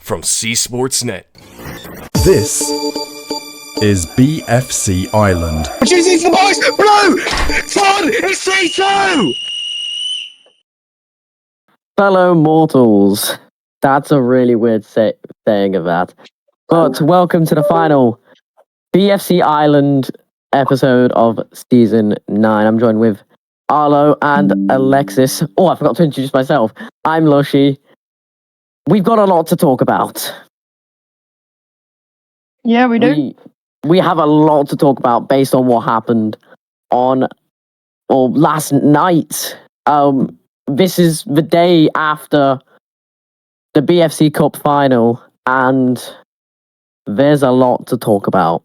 from C Sportsnet. This is BFC Island. Jesus, the boys! Blue! Fun! It's C2! Fellow mortals. That's a really weird saying of that. But welcome to the final BFC Island episode of Season 9. I'm joined with Arlo and Alexis. Oh, I forgot to introduce myself. I'm Lushy. We've got a lot to talk about. Yeah, we do. We have a lot to talk about based on what happened on last night. This is the day after the BFC Cup Final, and there's a lot to talk about.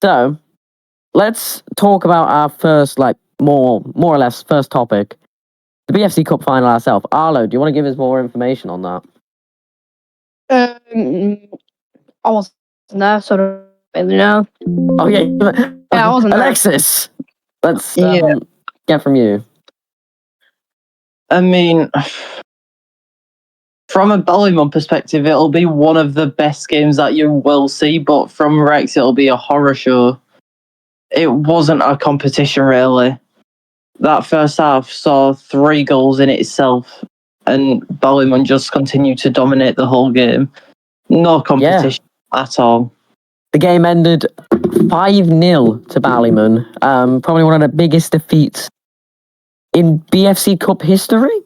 So, let's talk about our first, more or less, first topic. The BFC Cup Final ourselves. Arlo, do you want to give us more information on that? I wasn't there, so I don't really know. Oh, yeah. I wasn't there. Alexis, let's get from you. I mean, from a Ballymun perspective, it'll be one of the best games that you will see, but from Rex, it'll be a horror show. It wasn't a competition, really. That first half saw 3 goals in itself, and Ballymun just continued to dominate the whole game. No competition at all. The game ended 5-0 to Ballymun. Probably one of the biggest defeats in BFC Cup history,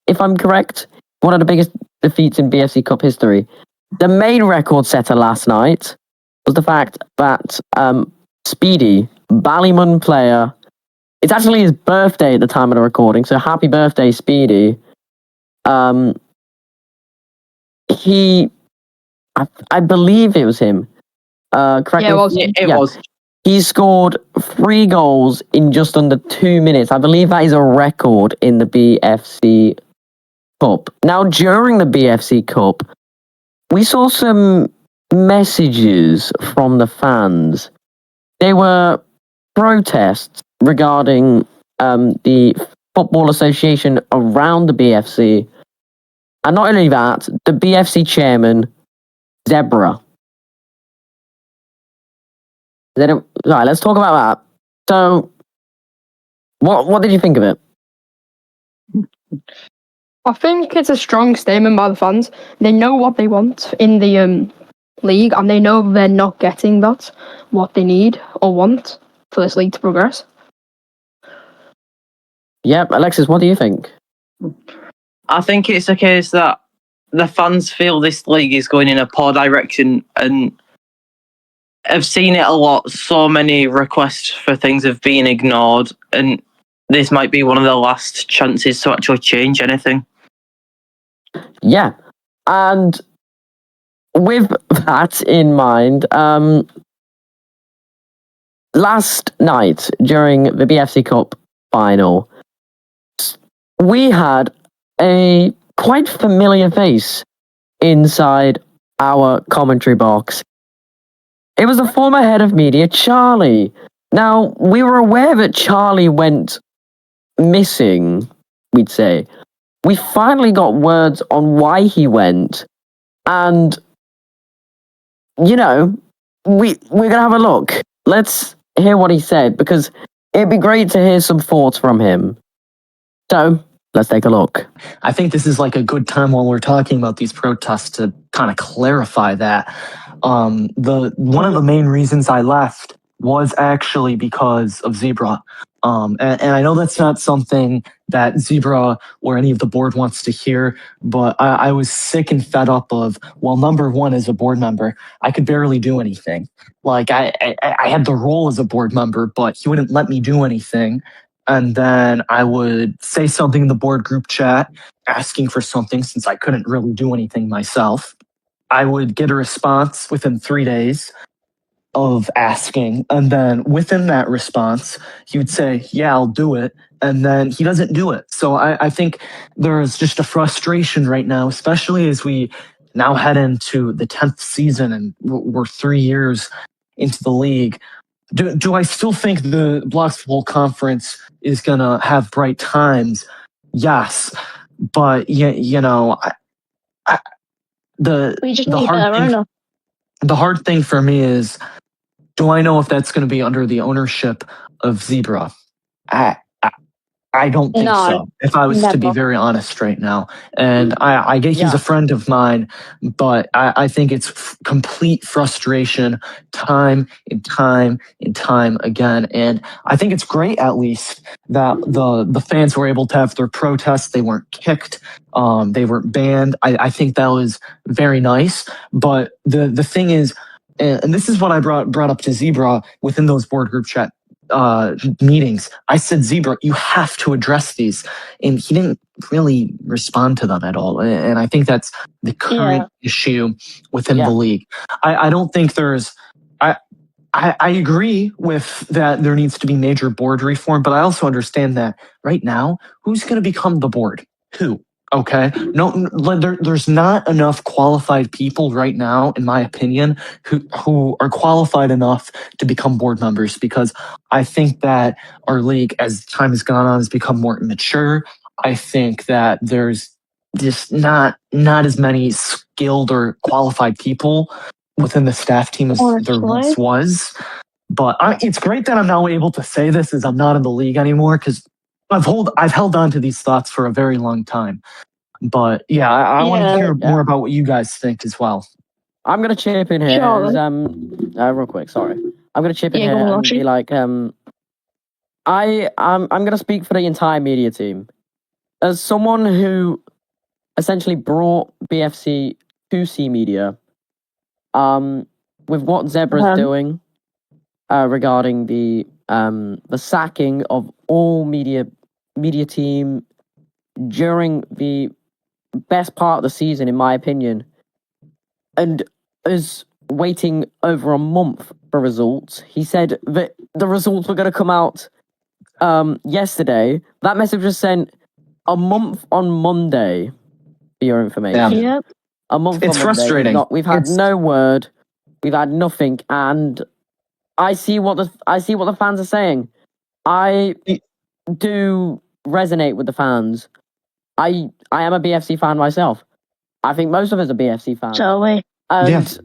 if I'm correct. One of the biggest defeats in BFC Cup history. The main record setter last night was the fact that Speedy, Ballymun player, it's actually his birthday at the time of the recording, so happy birthday, Speedy. I believe it was him. Correct me. It was. He scored 3 goals in just under 2 minutes. I believe that is a record in the BFC Cup. Now, during the BFC Cup, we saw some messages from the fans. They were protests regarding the Football Association around the BFC. And not only that, the BFC chairman, Zebra. Right, let's talk about that. So, what did you think of it? I think it's a strong statement by the fans. They know what they want in the league, and they know they're not getting that, what they need or want for this league to progress. Yep, Alexis, what do you think? I think it's a case that the fans feel this league is going in a poor direction, and I've seen it a lot. So many requests for things have been ignored, and this might be one of the last chances to actually change anything. Yeah, and with that in mind, last night during the BFC Cup Final, we had a quite familiar face inside our commentary box. It was the former head of media, Charlie. Now, we were aware that Charlie went missing, we'd say. We finally got words on why he went, and, we're going to have a look. Let's hear what he said, because it'd be great to hear some thoughts from him. So, let's take a look. I think this is a good time while we're talking about these protests to kind of clarify that. One of the main reasons I left was actually because of Zebra. And I know that's not something that Zebra or any of the board wants to hear, but I was sick and fed up of, number one, as a board member, I could barely do anything. I had the role as a board member, but he wouldn't let me do anything. And then I would say something in the board group chat, asking for something since I couldn't really do anything myself. I would get a response within 3 days of asking. And then within that response, he would say, yeah, I'll do it. And then he doesn't do it. So I think there's just a frustration right now, especially as we now head into the 10th season and we're 3 years into the league. Do I still think the Blocks Football Conference is going to have bright times? Yes. but you know, We just need better owner. the hard thing for me is, do I know if that's going to be under the ownership of Zebra? I don't think No, so, if I was to be never. very honest right now. And I get he's Yeah. a friend of mine, but I think it's complete frustration time and time and time again. And I think it's great, at least, that the fans were able to have their protests. They weren't kicked. They weren't banned. I think that was very nice. But the thing is, and this is what I brought up to Zebra within those board group chat meetings. I said, Zebra, you have to address these. And he didn't really respond to them at all. And I think that's the current issue within the league. I don't think there's, I agree with that there needs to be major board reform, but I also understand that right now, who's going to become the board? Who? Okay. No, there's not enough qualified people right now, in my opinion, who are qualified enough to become board members, because I think that our league, as time has gone on, has become more mature. I think that there's just not as many skilled or qualified people within the staff team as there once was. But it's great that I'm now able to say this, as I'm not in the league anymore, because I've held on to these thoughts for a very long time. But yeah, I want to hear more about what you guys think as well. I'm gonna chip in here. Sure. Real quick, sorry. I'm gonna chip in here go on, and be Archie. like, I'm gonna speak for the entire media team. As someone who essentially brought BFC to C Media, with what Zebra's doing, regarding the sacking of all media team during the best part of the season, in my opinion, and is waiting over a month for results. He said that the results were going to come out yesterday. That message was sent a month on Monday, for your information. Yep. A month It's on Monday. frustrating. We've had no word. We've had nothing, and I see what the fans are saying. I do resonate with the fans. I am a BFC fan myself. I think most of us are BFC fans. So we. And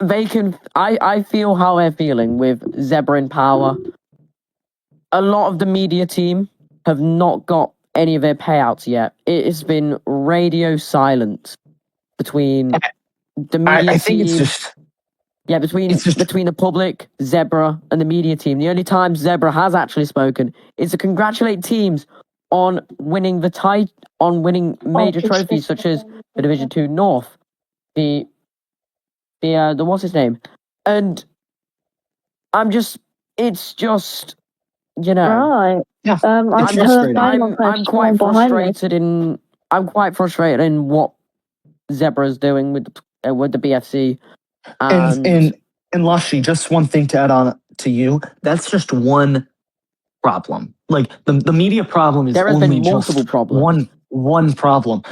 they can. I feel how they're feeling with Zebra in power. A lot of the media team have not got any of their payouts yet. It has been radio silent between the media I think team. it's just. Yeah, between the public, Zebra, and the media team. The only time Zebra has actually spoken is to congratulate teams on winning major trophies such as the Division 2 North, the what's his name, and it's just, you know, Right. Yeah. I'm quite frustrated in what Zebra is doing with the BFC. And Lushy, just one thing to add on to you. That's just one problem. Like the media problem is only just problems. one problem.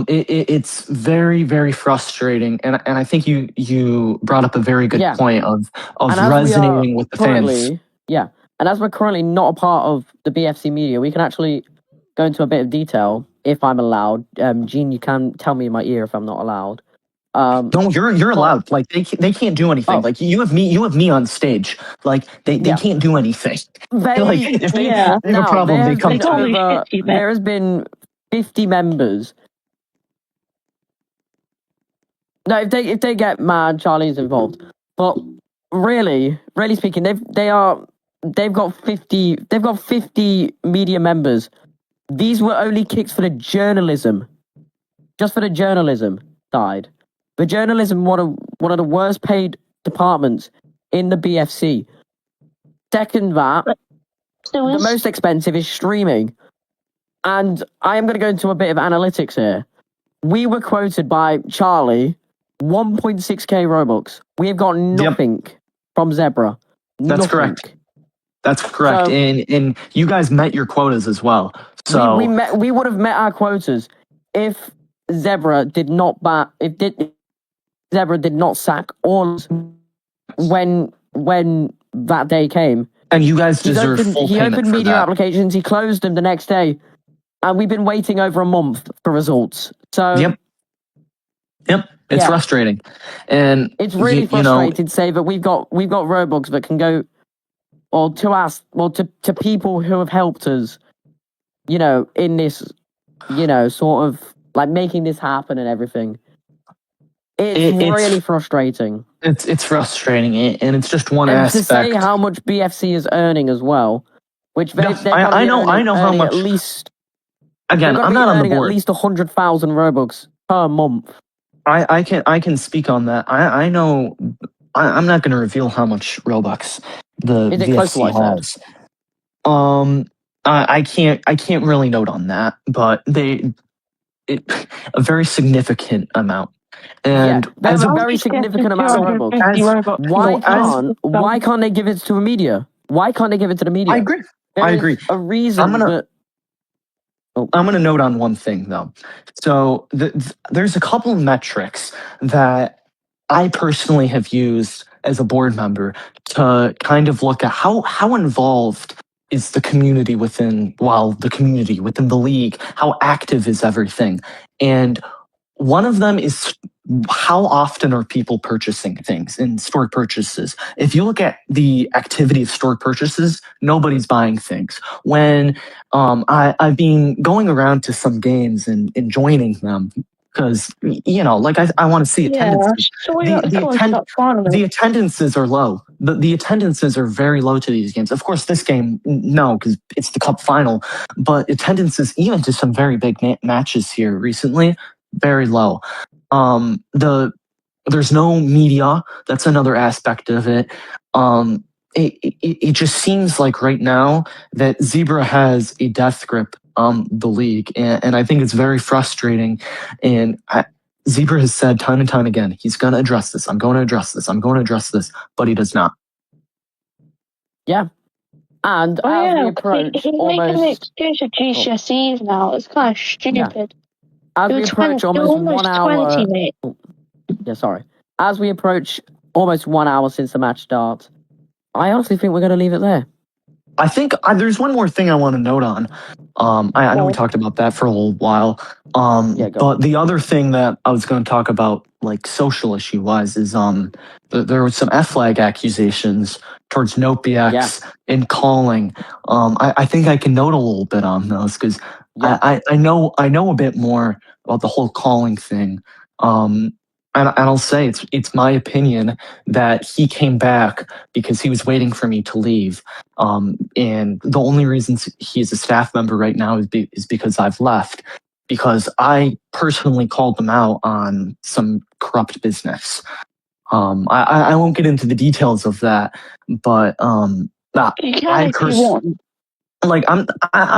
It's very, very frustrating, and I think you brought up a very good point of resonating with the fans. Yeah, and as we're currently not a part of the BFC media, we can actually go into a bit of detail if I'm allowed. Gene, you can tell me in my ear if I'm not allowed. No, you're allowed. Like they can't do anything. Like you have me on stage. Like they can't do anything. Like if they have a problem, they come to me. There has been 50 members. No, if they get mad, Charlie's involved. But really speaking, they've got 50 media members. These were only kicks for the journalism, just for the journalism side. The journalism, one of the worst paid departments in the BFC. Second, the most expensive is streaming. And I am going to go into a bit of analytics here. We were quoted by Charlie 1.6k Robux. We have got nothing from Zebra. That's correct. That's correct. So, and you guys met your quotas as well. So we would have met our quotas if Zebra did not Zebra did not sack all when that day came. And you guys deserve full payment He opened for media that. applications, he closed them the next day. And we've been waiting over a month for results. So Yep. It's Yeah. frustrating, and it's really you know, frustrating to say that we've got Robux that can go, or to us, well, to people who have helped us, you know, in this, you know, sort of like making this happen and everything. It's really frustrating. It's frustrating, and it's just one And aspect. to say how much BFC is earning as well, which they're I know how earning much. at least. Again, I'm not on the earning at board. least 100,000 Robux per month. I can speak on that. I know. I'm not going to reveal how much Robux the Is it close to VFC what I said? has. I can't really note on that, but a very significant amount. And they have as a a- very significant amount of Robux. Why can't they give it to the media? Why can't they give it to the media? I agree. There I is agree. a reason that. I'm gonna note on one thing though. So there's a couple of metrics that I personally have used as a board member to kind of look at how involved is the community within the league, how active is everything. And one of them is how often are people purchasing things in store purchases? If you look at the activity of store purchases, nobody's buying things. When I've been going around to some games and joining them because, you know, like I want to see attendance. The attendances are low. The attendances are very low to these games. Of course, this game, no, because it's the cup final, but attendances even to some very big matches here recently, very low. There's no media. That's another aspect of it. It just seems like right now that Zebra has a death grip on the league, and I think it's very frustrating. And Zebra has said time and time again, he's going to address this. I'm going to address this. I'm going to address this, but he does not. Yeah. And as we approach he's making an excuse of GCSEs now. It's kind of stupid. As we approach almost 1 hour. 20, mate. As we approach almost 1 hour since the match starts, I honestly think we're going to leave it there. I think there's one more thing I want to note on. I know we talked about that for a little while. But the other thing that I was going to talk about, like social issue wise, is there was some flag accusations towards NopeX in calling. I think I can note a little bit on those because I know a bit more about the whole calling thing. And I'll say it's my opinion that he came back because he was waiting for me to leave. And the only reason he's a staff member right now is because I've left. Because I personally called them out on some corrupt business. I won't get into the details of that, but I personally. Like I'm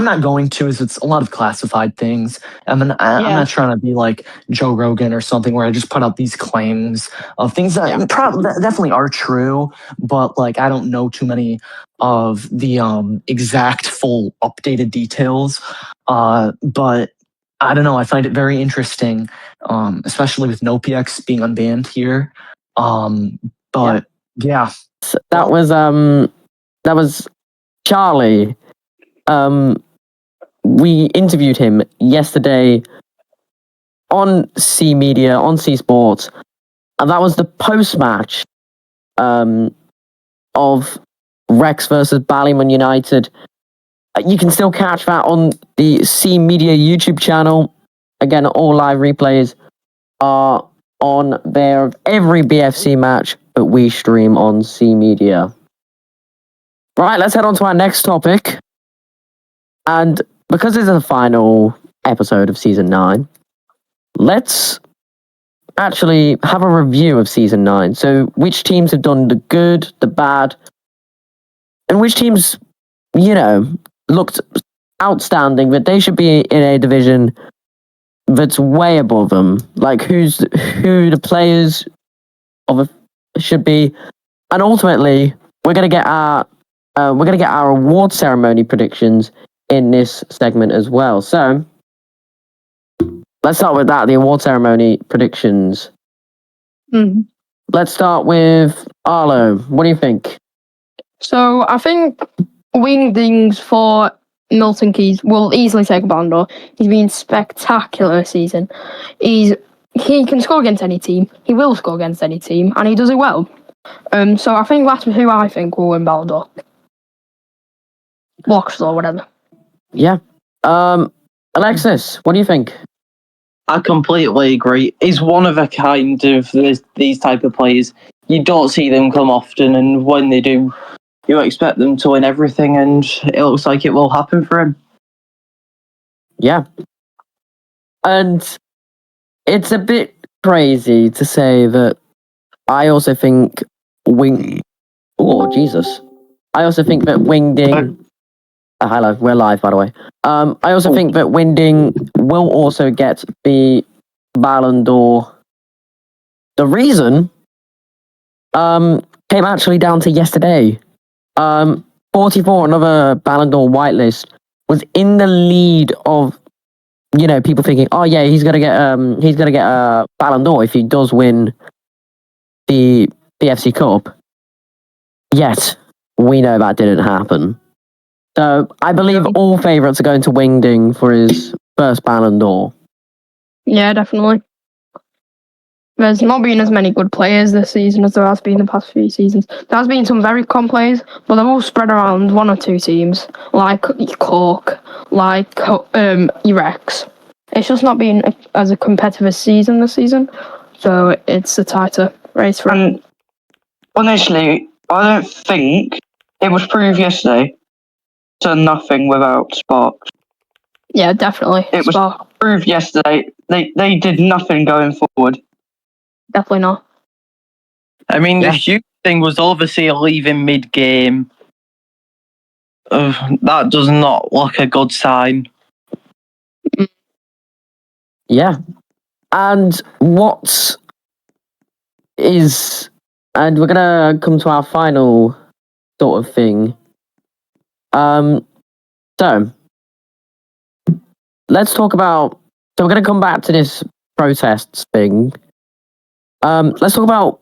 not going to, as it's a lot of classified things. I'm not trying to be like Joe Rogan or something where I just put out these claims of things that that definitely are true, but like I don't know too many of the exact full updated details. But I don't know. I find it very interesting, especially with NopeX being unbanned here. But yeah, that was Charlie. We interviewed him yesterday on C Media, on C Sports, and that was the post-match of Rex versus Ballymun United. You can still catch that on the C Media YouTube channel. Again, all live replays are on there of every BFC match that we stream on C Media. Right, let's head on to our next topic. And because this is the final episode of Season 9, let's actually have a review of Season 9. So, which teams have done the good, the bad, and which teams, you know, looked outstanding, but they should be in a division that's way above them. Like, who the players of should be. And ultimately, we're going to get our award ceremony predictions in this segment as well. So let's start with that, the award ceremony predictions. Let's start with Arlo. What do you think? So I think wingdings for Milton Keynes will easily take a Ballon d'Or. He's been spectacular this season. He can score against any team. He will score against any team, and he does it well. So I think that's who I think will win Ballon d'Or. Locks or whatever. Yeah. Alexis, what do you think? I completely agree. He's one of a kind of these type of players. You don't see them come often, and when they do, you expect them to win everything, and it looks like it will happen for him. Yeah. And it's a bit crazy to say that I also think Oh, Jesus. I also think that Wingding... hello, we're live, by the way. I also think that Wingding will also get the Ballon d'Or. The reason came actually down to yesterday. 44, another Ballon d'Or whitelist, was in the lead of, people thinking, oh yeah, he's gonna get a Ballon d'Or if he does win the BFC Cup. Yet we know that didn't happen. So I believe all favourites are going to Wingding for his first Ballon d'Or. Yeah, definitely. There's not been as many good players this season as there has been the past few seasons. There has been some very common players, but they're all spread around one or two teams, like Cork, like Rex. It's just not been as a competitive season this season, so it's a tighter race for him. And honestly, I don't think it was proved yesterday to nothing without Sparks. Yeah, definitely. It was proved yesterday. They did nothing going forward. Definitely not. I mean, the huge thing was obviously leaving mid-game. That does not look a good sign. Yeah. And and we're going to come to our final sort of thing. So, let's talk about, so we're going to come back to this protests thing. Let's talk about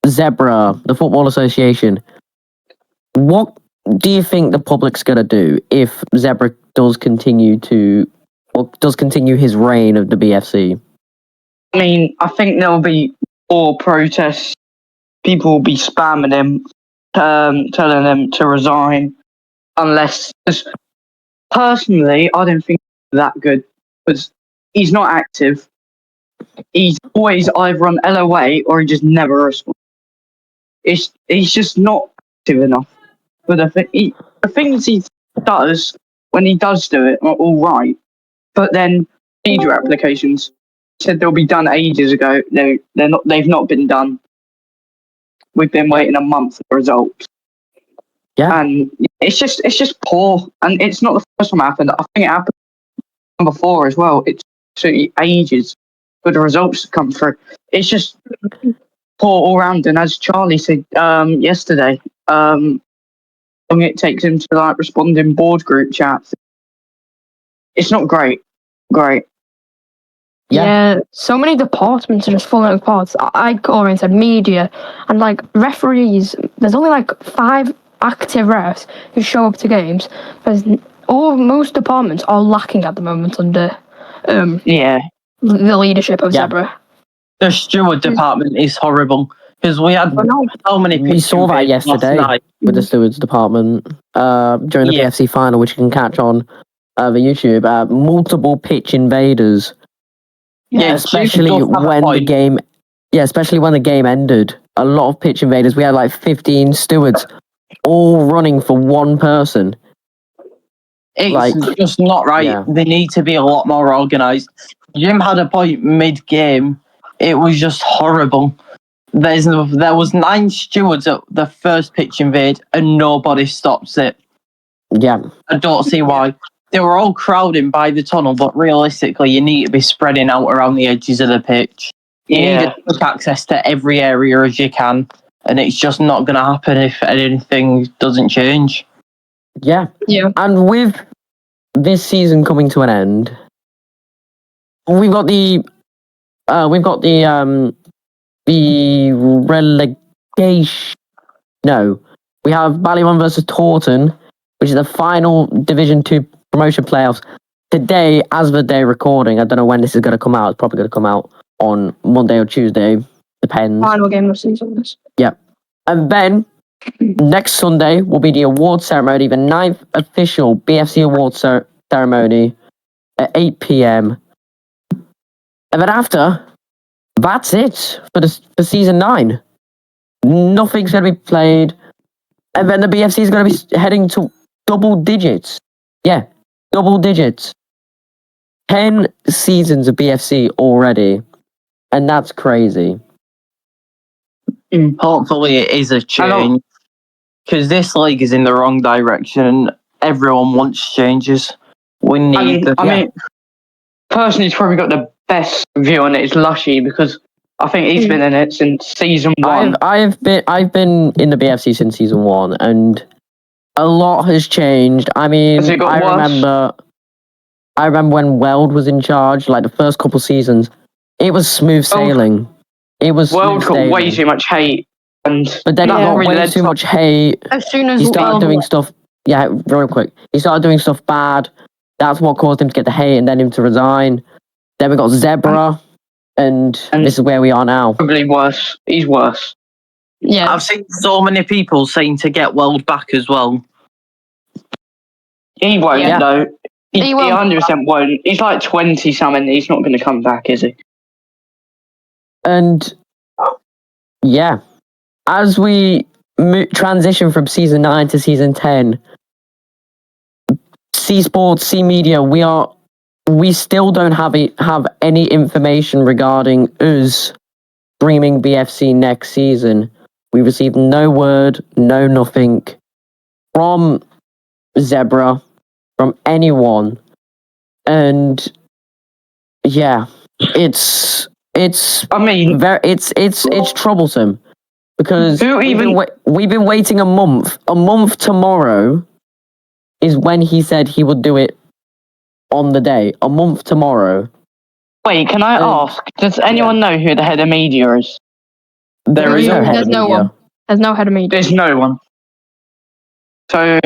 Zebra, the Football Association. What do you think the public's going to do if Zebra does continue his reign of the BFC? I mean, I think there'll be more protests. People will be spamming him, telling him to resign. Personally, I don't think he's that good because he's not active. He's always either on LOA or he just never responds. He's just not active enough. But the things he does, when he does do it, are all right. But then media applications said they'll be done ages ago. They're not. They've not been done. We've been waiting a month for results. Yeah, and it's just poor. And it's not the first time it happened. I think it happened before as well. It's absolutely ages for the results to come through. It's just poor all round. And as Charlie said yesterday, it takes him to respond in board group chats. It's not great. Yeah, so many departments are just falling apart. I already said media and referees. There's only 5 active refs who show up to games. Most departments are lacking at the moment under the leadership of Zebra. The steward department is horrible because we had so many. We saw that yesterday with the stewards department during the BFC final, which you can catch on the YouTube. Multiple pitch invaders. Yeah, especially when the game. Yeah, especially when the game ended. A lot of pitch invaders. We had 15 stewards, all running for one person. It's just not right. Yeah. They need to be a lot more organised. Jim had a point mid-game. It was just horrible. There was 9 stewards at the first pitch invade, and nobody stops it. Yeah, I don't see why. They were all crowding by the tunnel, but realistically, you need to be spreading out around the edges of the pitch. You need access to every area as you can, and it's just not going to happen if anything doesn't change. Yeah. And with this season coming to an end, we've got the relegation. No, we have Ballymun versus Taunton. which is the final Division 2 promotion playoffs. Today, as of the day recording, I don't know when this is going to come out. It's probably going to come out on Monday or Tuesday. Depends. Final game of the season. This. Yep. And then next Sunday will be the award ceremony, the 9th official BFC award ceremony at 8 p.m. And then after, that's it for season 9. Nothing's going to be played. And then the BFC is going to be heading to double digits. Yeah, double digits. 10 seasons of BFC already. And that's crazy. Hopefully it is a change. Because this league is in the wrong direction. Everyone wants changes. We need I mean, personally, it's probably got the best view on it is Lushy because I think he's been in it since season 1. I've been in the BFC since season 1, and a lot has changed. I mean, Has it got worse? I remember when Weld was in charge, like the first couple seasons, it was smooth sailing. It was World smooth got way sailing. too much hate, But then he got way too much hate. As soon as He started doing stuff. Yeah, real quick. He started doing stuff bad. That's what caused him to get the hate, and then him to resign. Then we got Zebra, and this is where we are now. Probably worse. He's worse. Yeah. I've seen so many people saying to get Weld back as well. He won't Yeah. though. He He won't. 100% won't. He's like 20 something. He's not going to come back, is he? And yeah, as we transition from season 9 to season 10, C Sports, C Media, we still don't have any information regarding us streaming BFC next season. We received no word, no nothing from Zebra, from anyone, and yeah, it's I mean, it's troublesome because Who even- we've been waiting a month. A month tomorrow is when he said he would do it on the day. A month tomorrow. wait, can I ask, does anyone know who the head of media is? There is no head There's of no media. one. There's no head of media. There's no one. So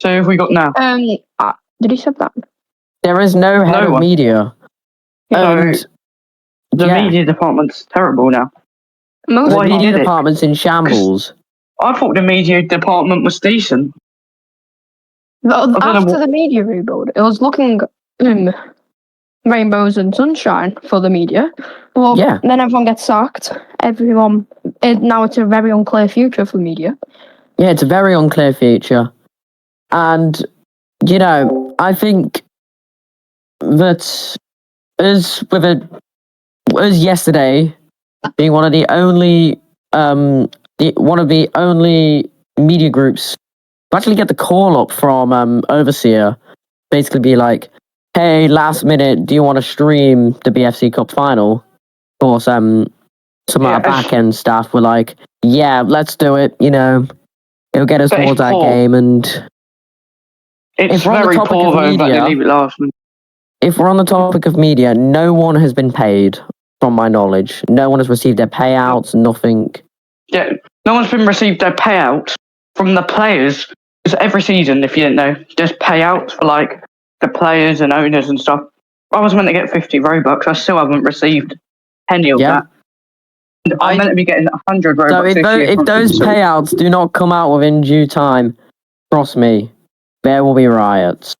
who have we got now? Did he say that? There is no head No of one. media. So And the yeah. media department's terrible now. Most the Why he media did it? department's in shambles. I thought the media department was decent. don't know after what- the media rebuild, it was looking rainbows and sunshine for the media. Well, Yeah. then everyone gets sacked. Now it's a very unclear future for media. Yeah, it's a very unclear future. And, you know, I think that us yesterday being one of the only media groups to actually get the call up from Overseer, basically be like, hey, last minute, do you want to stream the BFC Cup Final? Of course, some of our back end staff were like, yeah, let's do it, you know, it'll get us But it's towards that poor. game. And It's If we're on the very topic poor of though, but media- they leave it last minute. if we're on the topic of media, no one has been paid, from my knowledge. No one has received their payouts, nothing. Yeah, no one's been received their payout from the players. Because every season, if you didn't know, there's payouts for like the players and owners and stuff. I was meant to get 50 Robux. I still haven't received any of Yeah. that. And I'm meant to be getting 100 Robux So if, this year. if from those Vincent. payouts do not come out within due time, trust me, there will be riots.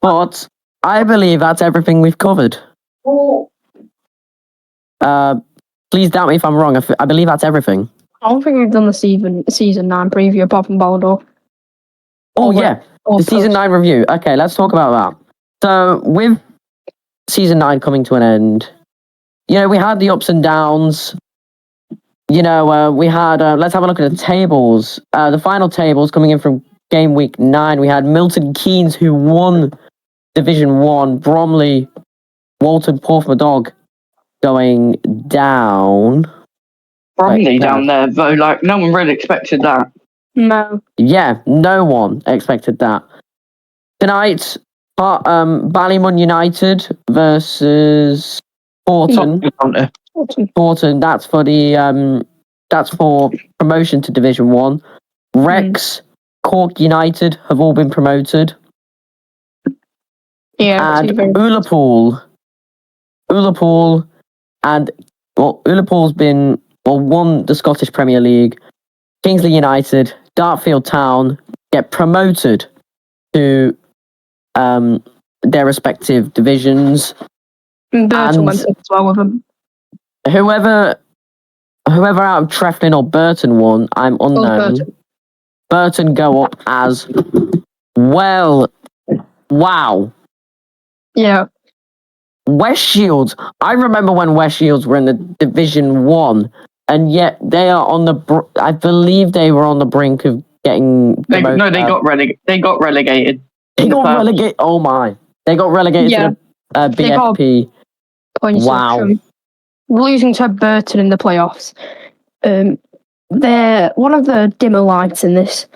But I believe that's everything we've covered. Please doubt me if I'm wrong. I believe that's everything. I don't think we've done the season 9 preview apart from Baldo. Oh, yeah. The season 9 review. Okay, let's talk about that. So, with season 9 coming to an end, you know, we had the ups and downs. You know, we had, let's have a look at the tables. The final tables coming in from game week 9. We had Milton Keynes, who won Division 1, Bromley, Walton, Portsmouth going down. Bromley down there, though, like, no one really expected that. No. Yeah, no one expected that. Tonight, Ballymun United versus Porton. Porton. That's for the that's for promotion to Division 1. Rex Cork United have all been promoted. Yeah, And two very- Ullapool, and Ullapool's won the Scottish Premier League. Kingsley United, Dartfield Town get promoted to their respective divisions. And Burton and- went up as well with them. Whoever out of Treflin or Burton won, I'm unknown. Burton go up as well. Wow. Yeah. West Shields. I remember when West Shields were in the Division 1, and yet they are on the. I believe they were on the brink of getting. They got relegated. They got relegated. They got relegated. Oh my! They got relegated Yeah. to the They got BFP. Point Wow. section. Losing to Burton in the playoffs. They're one of the dimmer lights in this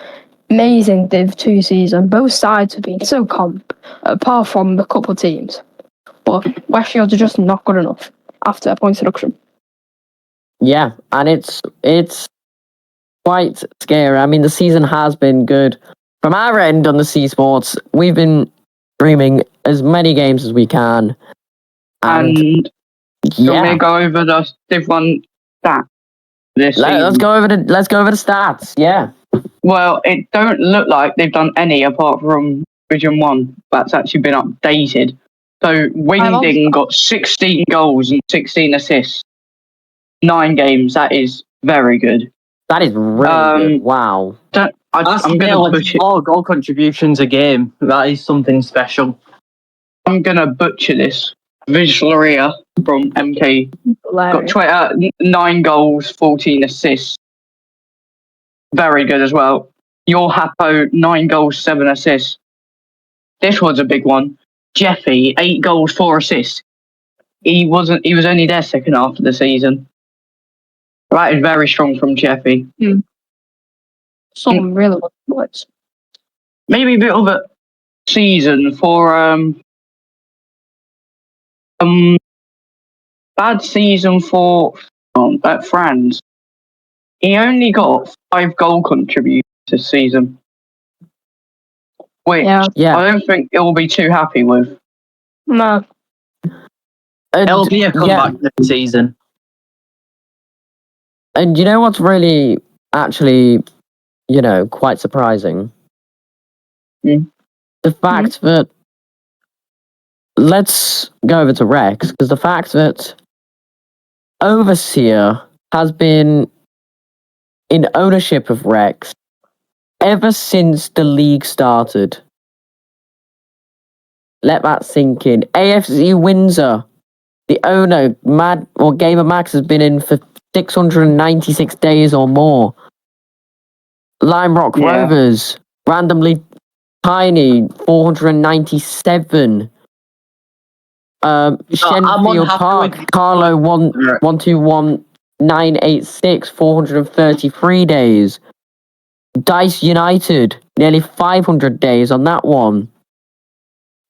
amazing Div 2 season. Both sides have been so comp, apart from the couple teams. But West Shields are just not good enough after point deduction. Yeah, and it's quite scary. I mean, the season has been good. From our end on the C Sports, we've been streaming as many games as we can. And Do you want me yeah, to go over the Div 1 stats this let's season? go over the stats. Yeah. Well, it don't look like they've done any apart from Division 1. That's actually been updated. So Wingding got 16 goals and 16 assists. 9 games. That is very good. That is really good. Wow. I'm going to butcher 4 goal contributions a game. That is something special. I'm going to butcher this. Vizlaria from MK got 9 goals, 14 assists. Very good as well. Your Hapo, 9 goals, 7 assists. This was a big one. Jeffy, 8 goals, 4 assists. He was only there second half of the season. That is very strong from Jeffy. Some really good points. Maybe a bit of a season for bad season for Franz. He only got 5 goal contributions this season, which Yeah. I don't think he'll be too happy with. No. And, It'll be a comeback this season. And you know what's really actually, quite surprising? The fact that, let's go over to Rex, because the fact that Overseer has been in ownership of Rex ever since the league started. Let that sink in. AFC Windsor, the owner, Gamer Max, has been in for 696 days or more. Lime Rock Rovers, randomly tiny, 497. Shenfield Park, Carlo 121986, 433 days. Dice United, nearly 500 days on that one.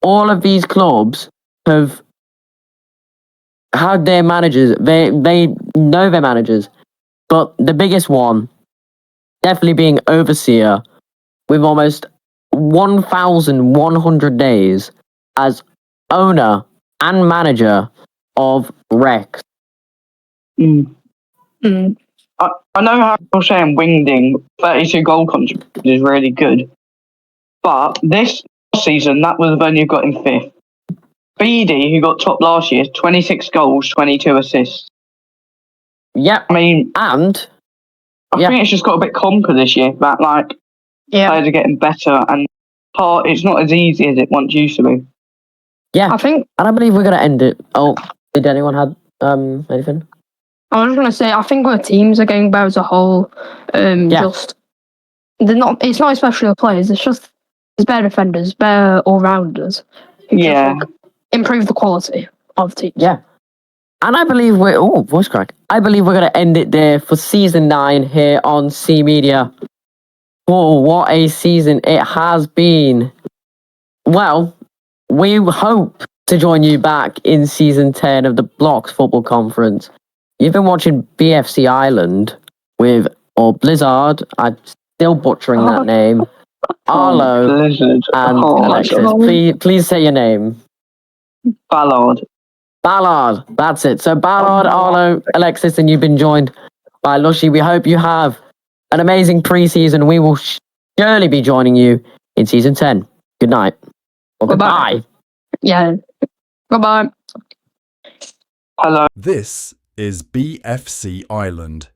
All of these clubs have had their managers. They know their managers, but the biggest one definitely being Overseer, with almost 1,100 days as owner and manager of Rex. I know how you're saying Wingding 32 goal contributions is really good, but this season that was when you got in 5th. Beedy, who got top last year, 26 goals, 22 assists. Yeah, I mean, and I think it's just got a bit comper this year. That players are getting better, and it's not as easy as it once used to be. Yeah, and I believe we're gonna end it. Oh, did anyone have anything? I was going to say, I think our teams are getting better as a whole. Just they're not. It's not especially the players. It's better defenders, better all rounders. Improve the quality of teams. Yeah, and I believe voice crack. I believe we're gonna end it there for season 9 here on C Media. Oh, what a season it has been! Well, we hope to join you back in season 10 of the Blocks Football Conference. You've been watching BFC Island or Blizzard. I'm still butchering that name. Arlo, Blizzard. and Oh my Alexis. God. Please say your name. Ballard. Ballard. That's it. So Ballard, Arlo, Alexis, and you've been joined by Lushy. We hope you have an amazing preseason. We will surely be joining you in season 10. Good night. Or goodbye. Yeah. Goodbye. Hello. This is BFC Island.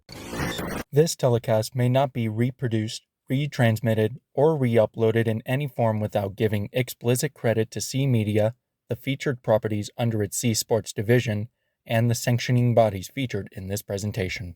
This telecast may not be reproduced, retransmitted, or re-uploaded in any form without giving explicit credit to C Media, the featured properties under its C Sports division, and the sanctioning bodies featured in this presentation.